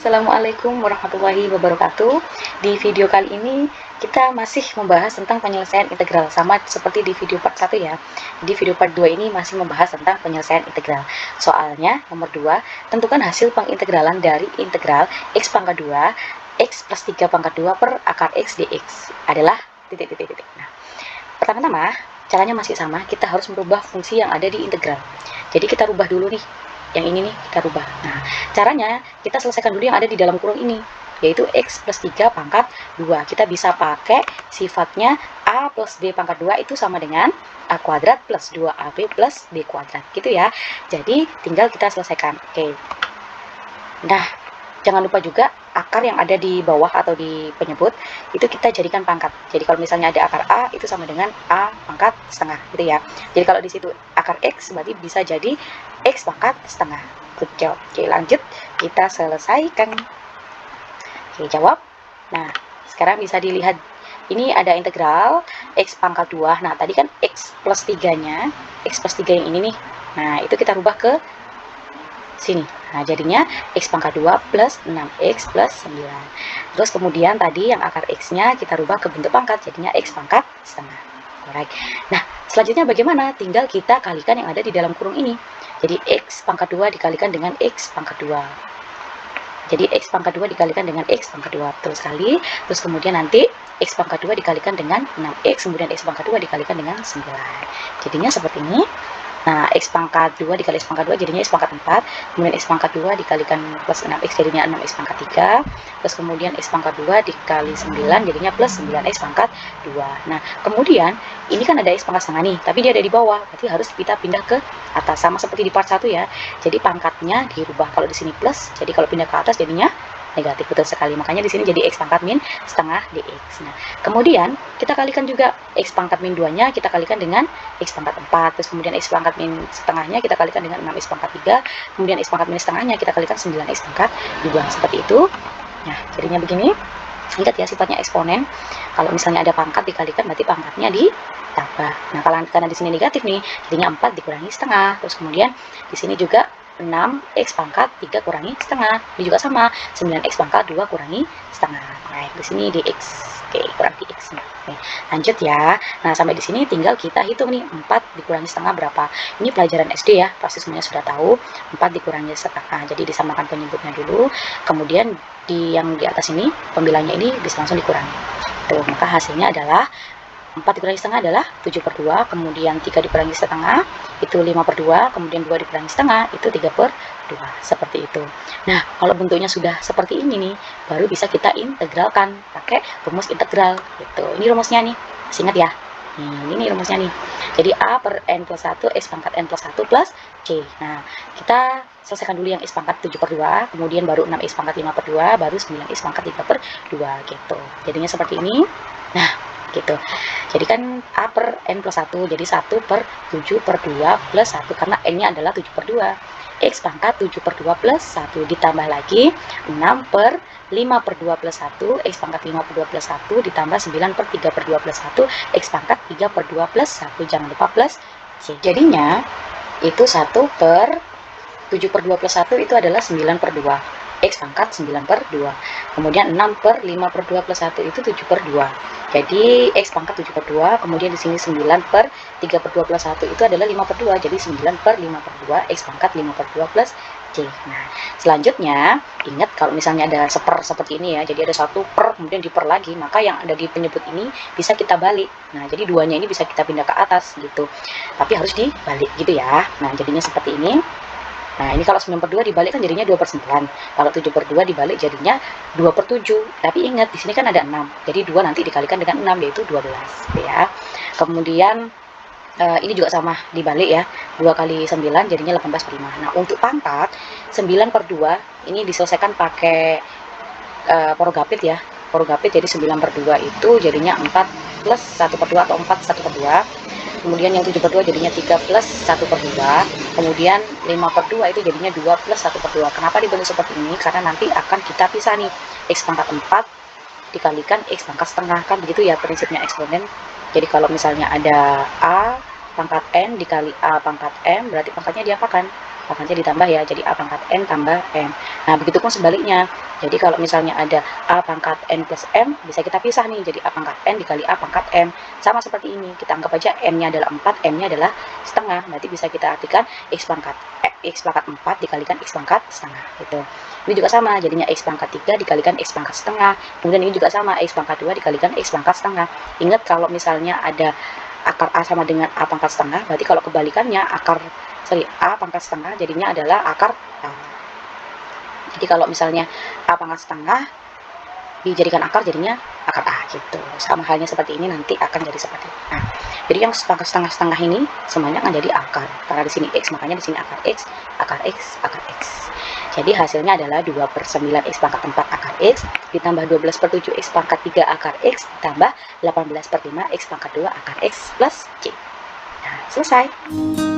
Assalamualaikum warahmatullahi wabarakatuh. Di video kali ini kita masih membahas tentang penyelesaian integral, sama seperti di video part 1 ya. Di video part 2 ini masih membahas tentang penyelesaian integral. Soalnya nomor 2, tentukan hasil pengintegralan dari integral x pangkat 2 x plus 3 pangkat 2 per akar x dx adalah titik. Nah, pertama-tama caranya masih sama, kita harus merubah fungsi yang ada di integral. Jadi kita rubah dulu nih, yang ini nih kita rubah. Nah, caranya kita selesaikan dulu yang ada di dalam kurung ini, yaitu x plus 3 pangkat 2. Kita bisa pakai sifatnya a plus b pangkat 2 itu sama dengan a kuadrat plus 2ab plus b kuadrat, gitu ya. Jadi tinggal kita selesaikan. Oke. Nah, jangan lupa juga akar yang ada di bawah atau di penyebut itu kita jadikan pangkat. Jadi kalau misalnya ada akar a itu sama dengan a pangkat setengah, gitu ya. Jadi kalau di situ akar x berarti bisa jadi x pangkat setengah. Good job. Oke, lanjut kita selesaikan. Oke, jawab. Nah, sekarang bisa dilihat ini ada integral x pangkat 2. Nah, tadi kan x plus 3-nya, x plus 3 yang ini nih. Nah, itu kita rubah ke sini. Nah, jadinya x pangkat 2 plus 6x plus 9. Terus kemudian tadi yang akar x-nya kita rubah ke bentuk pangkat, jadinya x pangkat setengah. Alright. Nah, selanjutnya bagaimana? Tinggal kita kalikan yang ada di dalam kurung ini. Jadi x pangkat 2 dikalikan dengan x pangkat 2. Jadi x pangkat 2 dikalikan dengan x pangkat 2. Betul sekali. Terus kemudian nanti x pangkat 2 dikalikan dengan 6x, kemudian x pangkat 2 dikalikan dengan 9. Jadinya seperti ini. Nah, x pangkat 2 dikali x pangkat 2 jadinya x pangkat 4, kemudian x pangkat 2 dikalikan plus 6x jadinya 6x pangkat 3, terus kemudian x pangkat 2 dikali 9 jadinya plus 9x pangkat 2. Nah, kemudian ini kan ada x pangkat setengah nih, tapi dia ada di bawah, berarti harus kita pindah ke atas, sama seperti di part 1 ya. Jadi pangkatnya dirubah, kalau di sini plus, jadi kalau pindah ke atas jadinya negatif. Betul sekali, makanya di sini jadi x pangkat min setengah dx. Nah, kemudian kita kalikan juga x pangkat min 2-nya kita kalikan dengan x pangkat 4, terus kemudian x pangkat min setengahnya kita kalikan dengan 6x pangkat 3, kemudian x pangkat min setengahnya kita kalikan 9x pangkat 2, seperti itu. Nah, jadinya begini. Ingat ya, sifatnya eksponen. Kalau misalnya ada pangkat dikalikan berarti pangkatnya ditambah. Nah, kalau karena di sini negatif nih, jadinya 4 dikurangi setengah. Terus kemudian di sini juga 6x pangkat 3 kurangi setengah. Ini juga sama, 9x pangkat 2 kurangi setengah. Nah, di sini dx. Oke, kurang dx. Oke, lanjut ya. Nah, sampai di sini tinggal kita hitung nih, 4 dikurangi setengah berapa. Ini pelajaran SD ya, pasti semuanya sudah tahu. 4 dikurangi setengah. Jadi disamakan penyebutnya dulu. Kemudian yang di atas ini, pembilangnya ini bisa langsung dikurangi. Tuh, maka hasilnya adalah 4 dikurangi setengah adalah 7/2, kemudian 3 dikurangi setengah itu 5/2, kemudian 2 dikurangi setengah itu 3/2, seperti itu. Nah, kalau bentuknya sudah seperti ini nih, baru bisa kita integralkan pakai rumus integral gitu. Ini rumusnya nih, masih ingat ya? Ini rumusnya nih. Jadi A per n plus 1 x pangkat n plus 1 plus c. Nah, kita selesaikan dulu yang x pangkat 7/2, kemudian baru 6x pangkat 5/2, baru 9x pangkat 3/2 gitu. Jadinya seperti ini. Nah, gitu. Jadi kan A per n plus 1, jadi 1 per 7/2 plus 1, karena n-nya adalah 7/2. X pangkat 7/2 plus 1, ditambah lagi 6 per 5/2 plus 1, X pangkat 5/2 plus 1, ditambah 9 per 3/2 plus 1, X pangkat 3/2 plus 1, jangan lupa plus C. Jadinya itu 1 per 7/2 plus 1 itu adalah 9/2. X pangkat 9/2. Kemudian 6 per 5/2 plus 1 itu 7/2. Jadi X pangkat 7/2, kemudian di sini 9 per 3/2 plus 1 itu adalah 5/2. Jadi 9 per 5/2 X pangkat 5/2 plus C. Nah, selanjutnya ingat kalau misalnya ada seper seperti ini ya, jadi ada 1 per kemudian diper lagi, maka yang ada di penyebut ini bisa kita balik. Nah, jadi duanya ini bisa kita pindah ke atas gitu. Tapi harus dibalik gitu ya. Nah, jadinya seperti ini. Nah, ini kalau 9/2 dibalik kan jadinya 2/9. Kalau 7/2 dibalik jadinya 2/7. Tapi ingat, di sini kan ada 6. Jadi 2 nanti dikalikan dengan 6, yaitu 12. Ya. Kemudian ini juga sama, dibalik ya. 2 kali 9 jadinya 18/5. Nah, untuk pangkat, 9/2 ini diselesaikan pakai porogapit ya. Porogapit, jadi 9/2 itu jadinya 4 plus 1/2 atau 4 1/2. Kemudian yang 7/2 jadinya 3 plus 1/2, kemudian 5/2 itu jadinya 2 plus 1/2. Kenapa dibentuk seperti ini? Karena nanti akan kita pisah nih, x pangkat 4 dikalikan x pangkat setengah, kan begitu ya prinsipnya eksponen. Jadi kalau misalnya ada a pangkat n dikali a pangkat m, berarti pangkatnya diapakan? pangkatnya ditambah ya, jadi A pangkat N tambah M. Nah, begitupun sebaliknya. Jadi kalau misalnya ada A pangkat N plus M, bisa kita pisah nih, jadi A pangkat N dikali A pangkat M. Sama seperti ini, kita anggap aja M-nya adalah 4, M-nya adalah setengah. Nanti bisa kita artikan X pangkat 4 dikalikan X pangkat setengah, gitu. Ini juga sama, jadinya X pangkat 3 dikalikan X pangkat setengah. Kemudian ini juga sama, X pangkat 2 dikalikan X pangkat setengah. Ingat kalau misalnya ada akar A sama dengan A pangkat setengah, berarti kalau kebalikannya A pangkat setengah jadinya adalah akar A. Jadi kalau misalnya A pangkat setengah dijadikan akar, jadinya akar A gitu. Sama halnya seperti ini, nanti akan jadi seperti ini. Nah, jadi yang pangkat setengah-setengah ini semuanya akan jadi akar. Karena di sini X, makanya di sini akar X, akar X, akar X. Jadi hasilnya adalah 2/9 X pangkat 4 akar X, ditambah 12/7 X pangkat 3 akar X, ditambah 18/5 X pangkat 2 akar X plus C. Nah, selesai.